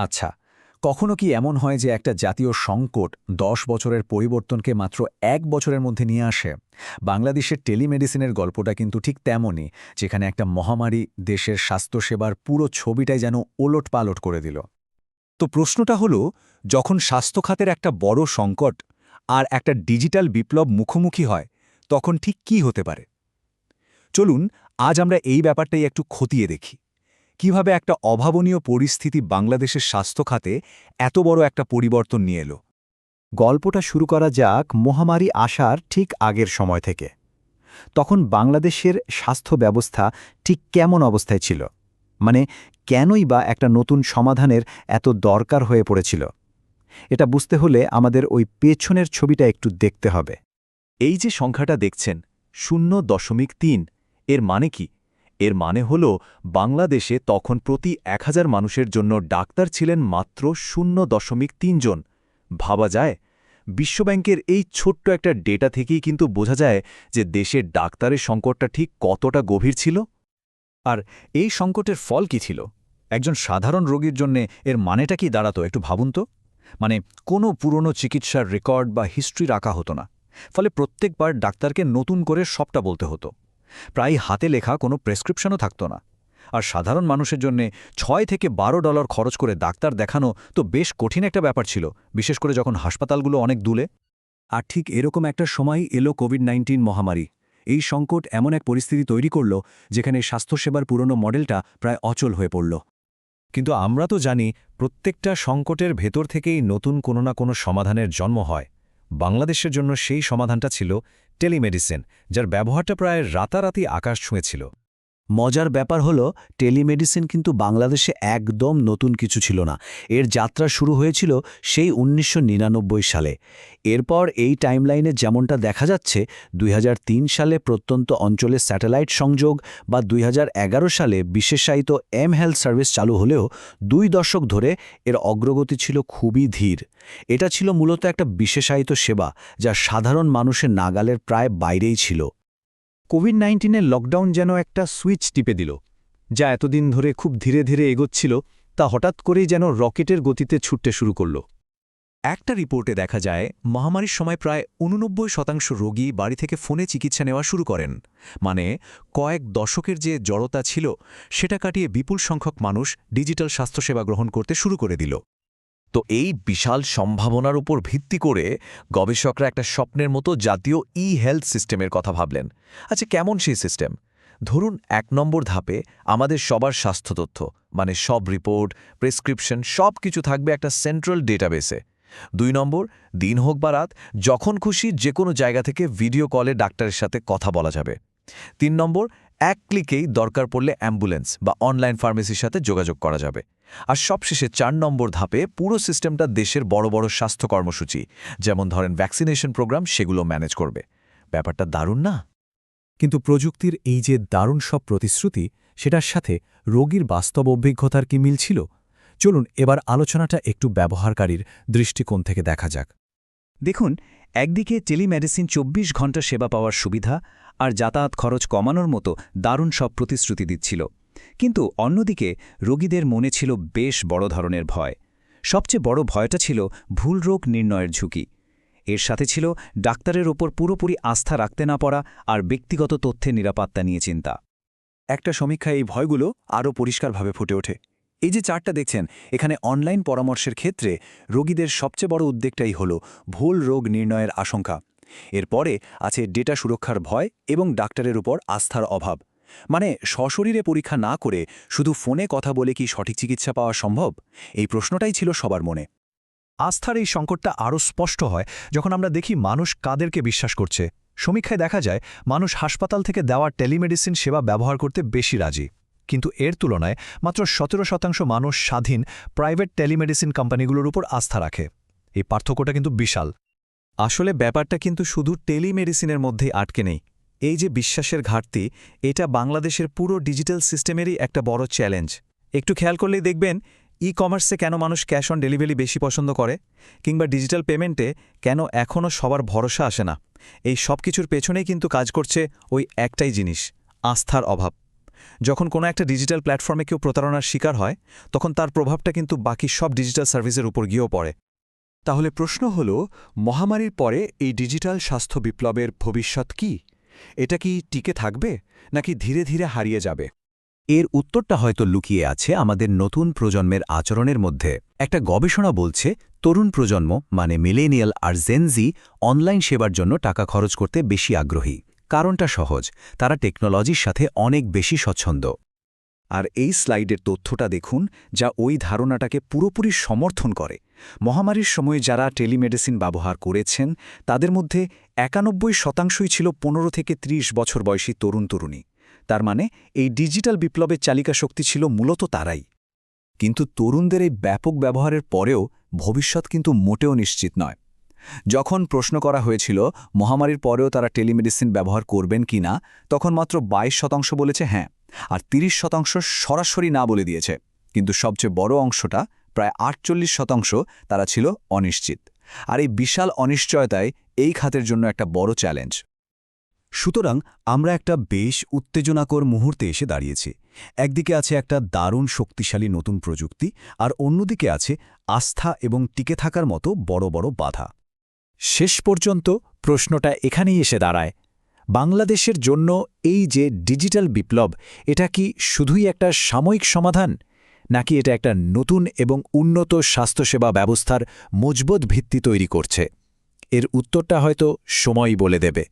আচ্ছা, কখনো কি এমন হয় যে একটা জাতীয় সংকট ১০ বছরের পরিবর্তনকে মাত্র ১ বছরের মধ্যে নিয়ে আসে? বাংলাদেশের টেলিমেডিসিনের গল্পটা কিন্তু ঠিক তেমনই, যেখানে একটা মহামারী দেশের স্বাস্থ্যসেবার পুরো ছবিটাই যেন ওলটপালট করে দিল। তো প্রশ্নটা হলো, যখন স্বাস্থ্য খাতের একটা বড় সংকট আর একটা ডিজিটাল বিপ্লব মুখোমুখি হয়, তখন ঠিক কী হতে পারে? চলুন আজ আমরা এই ব্যাপারটাই একটু খতিয়ে দেখি। কিভাবে একটা অভাবনীয় পরিস্থিতি বাংলাদেশের স্বাস্থ্য খাতে এত বড় একটা পরিবর্তন নিয়ে এলো। গল্পটা শুরু করা যাক মহামারী আসার ঠিক আগের সময় থেকে। তখন বাংলাদেশের স্বাস্থ্য ব্যবস্থা ঠিক কেমন অবস্থায় ছিল? মানে কেনই বা একটা নতুন সমাধানের এত দরকার হয়ে পড়েছিল? এটা বুঝতে হলে আমাদের ওই পেছনের ছবিটা একটু দেখতে হবে। এই যে সংখ্যাটা দেখছেন 0.3, এর মানে কি? এর মানে হল বাংলাদেশে তখন প্রতি ১,০০০ মানুষের জন্য ডাক্তার ছিলেন মাত্র 0.3 জন। ভাবা যায়? বিশ্বব্যাংকের এই ছোট্ট একটা ডেটা থেকেই কিন্তু বোঝা যায় যে দেশের ডাক্তারের সংকটটা ঠিক কতটা গভীর ছিল। আর এই সংকটের ফল কি ছিল? একজন সাধারণ রোগীর জন্যে এর মানেটা কি দাঁড়াতো একটু ভাবুন তো। মানে কোনো পুরনো চিকিৎসার রেকর্ড বা হিস্ট্রি রাখা হতো না। ফলে প্রত্যেকবার ডাক্তারকে নতুন করে সবটা বলতে হতো। প্রায় হাতে লেখা কোনো প্রেসক্রিপশনও থাকতো না। আর সাধারণ মানুষের জন্যে $6 থেকে $12 খরচ করে ডাক্তার দেখানো তো বেশ কঠিন একটা ব্যাপার ছিল, বিশেষ করে যখন হাসপাতালগুলো অনেক দূরে। আর ঠিক এরকম একটা সময় এলো কোভিড-19 মহামারী। এই সংকট এমন এক পরিস্থিতি তৈরি করল যেখানে স্বাস্থ্যসেবার পুরনো মডেলটা প্রায় অচল হয়ে পড়ল। কিন্তু আমরা তো জানি প্রত্যেকটা সংকটের ভেতর থেকেই নতুন কোনো না কোনো সমাধানের জন্ম হয়। বাংলাদেশের জন্য সেই সমাধানটা ছিল টেলিমেডিসিন, যার ব্যবহারটা প্রায় রাতারাতি আকাশ ছুঁয়েছিল। মজার ব্যাপার হলো টেলিমেডিসিন কিন্তু বাংলাদেশে একদম নতুন কিছু ছিল না। এর যাত্রা শুরু হয়েছিল সেই ১৯৯৯ সালে। এরপর এই টাইমলাইনে যেমনটা দেখা যাচ্ছে ২০০৩ সালে প্রত্যন্ত অঞ্চলে স্যাটেলাইট সংযোগ বা ২০১১ সালে বিশেষায়িত হেলথ সার্ভিস চালু হলেও ২ দশক ধরে এর অগ্রগতি ছিল খুবই ধীর। এটা ছিল মূলত একটা বিশেষায়িত সেবা যা সাধারণ মানুষের নাগালের প্রায় বাইরেই ছিল। কোভিড-19-এর লকডাউন যেন একটা সুইচ টিপে দিল। যা এতদিন ধরে খুব ধীরে ধীরে এগোচ্ছিল, তা হঠাৎ করেই যেন রকেটের গতিতে ছুটতে শুরু করল। একটা রিপোর্টে দেখা যায় মহামারীর সময় প্রায় ৮৯% রোগী বাড়ি থেকে ফোনে চিকিৎসা নেওয়া শুরু করেন। মানে কয়েক দশকের যে জড়তা ছিল সেটা কাটিয়ে বিপুল সংখ্যক মানুষ ডিজিটাল স্বাস্থ্যসেবা গ্রহণ করতে শুরু করে দিল। তো এই বিশাল সম্ভাবনার উপর ভিত্তি করে গবেষকরা একটা স্বপ্নের মতো জাতীয় হেলথ সিস্টেমের কথা ভাবলেন। আচ্ছা, কেমন সেই সিস্টেম? ধরুন ১ নম্বর ধাপে আমাদের সবার স্বাস্থ্য তথ্য, মানে সব রিপোর্ট, প্রেসক্রিপশন সব কিছু থাকবে একটা সেন্ট্রাল ডেটাবেসে। ২ নম্বর, দিন হোক বা রাত, যখন খুশি যে কোনো জায়গা থেকে ভিডিও কলে ডাক্তারের সাথে কথা বলা যাবে। ৩ নম্বর, এক ক্লিকেই দরকার পড়লে অ্যাম্বুলেন্স বা অনলাইন ফার্মেসির সাথে যোগাযোগ করা যাবে। আর সবশেষে ৪ নম্বর ধাপে পুরো সিস্টেমটা দেশের বড় বড় স্বাস্থ্য কর্মসূচি, যেমন ধরেন ভ্যাকসিনেশন প্রোগ্রাম, সেগুলো ম্যানেজ করবে। ব্যাপারটা দারুণ না? কিন্তু প্রযুক্তির এই যে দারুণ সব প্রতিশ্রুতি, সেটার সাথে রোগীর বাস্তব অভিজ্ঞতার কি মিল ছিল? চলুন এবার আলোচনাটা একটু ব্যবহারকারীর দৃষ্টিকোণ থেকে দেখা যাক। দেখুন, একদিকে টেলিমেডিসিন ২৪ ঘণ্টা সেবা পাওয়ার সুবিধা আর যাতায়াত খরচ কমানোর মতো দারুণ সব প্রতিশ্রুতি দিচ্ছিল। কিন্তু অন্যদিকে রোগীদের মনে ছিল বেশ বড় ধরনের ভয়। সবচেয়ে বড় ভয়টা ছিল ভুল রোগ নির্ণয়ের ঝুঁকি। এর সাথে ছিল ডাক্তারের ওপর পুরোপুরি আস্থা রাখতে না পারা আর ব্যক্তিগত তথ্যের নিরাপত্তা নিয়ে চিন্তা। একটা সমীক্ষায় এই ভয়গুলো আরও পরিষ্কারভাবে ফুটে ওঠে। এই যে চার্টটা দেখছেন, এখানে অনলাইন পরামর্শের ক্ষেত্রে রোগীদের সবচেয়ে বড় উদ্বেগটাই হল ভুল রোগ নির্ণয়ের আশঙ্কা। এরপরে আছে ডেটা সুরক্ষার ভয় এবং ডাক্তারের উপর আস্থার অভাব। মানে সশরীরে পরীক্ষা না করে শুধু ফোনে কথা বলে কি সঠিক চিকিৎসা পাওয়া সম্ভব? এই প্রশ্নটাই ছিল সবার মনে। আস্থার এই সংকটটা আরও স্পষ্ট হয় যখন আমরা দেখি মানুষ কাদেরকে বিশ্বাস করছে। সমীক্ষায় দেখা যায় মানুষ হাসপাতাল থেকে দেওয়া টেলিমেডিসিন সেবা ব্যবহার করতে বেশি রাজি, কিন্তু এর তুলনায় মাত্র ১৭% মানুষ স্বাধীন প্রাইভেট টেলিমেডিসিন কোম্পানিগুলোর উপর আস্থা রাখে। এই পার্থক্যটা কিন্তু বিশাল। আসলে ব্যাপারটা কিন্তু শুধু টেলিমেডিসিনের মধ্যেই আটকে নেই। এই যে বিশ্বাসের ঘাটতি, এটা বাংলাদেশের পুরো ডিজিটাল সিস্টেমেরই একটা বড় চ্যালেঞ্জ। একটু খেয়াল করলেই দেখবেন কমার্সে কেন মানুষ ক্যাশ অন ডেলিভারি বেশি পছন্দ করে, কিংবা ডিজিটাল পেমেন্টে কেন এখনও সবার ভরসা আসে না। এই সব কিছুর পেছনেই কিন্তু কাজ করছে ওই একটাই জিনিস, আস্থার অভাব। যখন কোনো একটা ডিজিটাল প্ল্যাটফর্মে কেউ প্রতারণার শিকার হয় তখন তার প্রভাবটা কিন্তু বাকি সব ডিজিটাল সার্ভিসের উপর গিয়েও পড়ে। তাহলে প্রশ্ন হল, মহামারীর পরে এই ডিজিটাল স্বাস্থ্য বিপ্লবের ভবিষ্যৎ কি? এটা কি টিকে থাকবে নাকি ধীরে ধীরে হারিয়ে যাবে? এর উত্তরটা হয়তো লুকিয়ে আছে আমাদের নতুন প্রজন্মের আচরণের মধ্যে। একটা গবেষণা বলছে তরুণ প্রজন্ম মানে মিলেনিয়াল আর জেনজি অনলাইন সেবার জন্য টাকা খরচ করতে বেশি আগ্রহী। কারণটা সহজ, তারা টেকনোলজির সাথে অনেক বেশি স্বচ্ছন্দ। আর এই স্লাইডের তথ্যটা দেখুন, যা ওই ধারণাটাকে পুরোপুরি সমর্থন করে। মহামারীর সময় যারা টেলিমেডিসিন ব্যবহার করেছেন তাদের মধ্যে ৯১% ছিল ১৫ থেকে ৩০ বছর বয়সী তরুণ-তরুণী। তার মানে এই ডিজিটাল বিপ্লবের চালিকা শক্তি ছিল মূলত তারাই। কিন্তু তরুণদের এই ব্যাপক ব্যবহারের পরেও ভবিষ্যৎ কিন্তু মোটেও নিশ্চিত নয়। যখন প্রশ্ন করা হয়েছিল মহামারীর পরেও তারা টেলিমেডিসিন ব্যবহার করবেন কিনা, তখন মাত্র ২২% বলেছে হ্যাঁ, আর ৩০% সরাসরি না বলে দিয়েছে। কিন্তু সবচেয়ে বড় অংশটা, প্রায় ৪৮%, তারা ছিল অনিশ্চিত। আর এই বিশাল অনিশ্চয়তায় এই খাতের জন্য একটা বড় চ্যালেঞ্জ। সুতরাং আমরা একটা বেশ উত্তেজনাকর মুহূর্তে এসে দাঁড়িয়েছি। একদিকে আছে একটা দারুণ শক্তিশালী নতুন প্রযুক্তি, আর অন্যদিকে আছে আস্থা এবং টিকে থাকার মতো বড় বড় বাধা। শেষ পর্যন্ত প্রশ্নটা এখানেই এসে দাঁড়ায়, বাংলাদেশের জন্য এই যে ডিজিটাল বিপ্লব, এটা কি শুধুই একটা সাময়িক সমাধান, নাকি এটা একটা নতুন এবং উন্নত স্বাস্থ্যসেবা ব্যবস্থার মজবুত ভিত্তি তৈরি করছে? এর উত্তরটা হয়তো সময়ই বলে দেবে।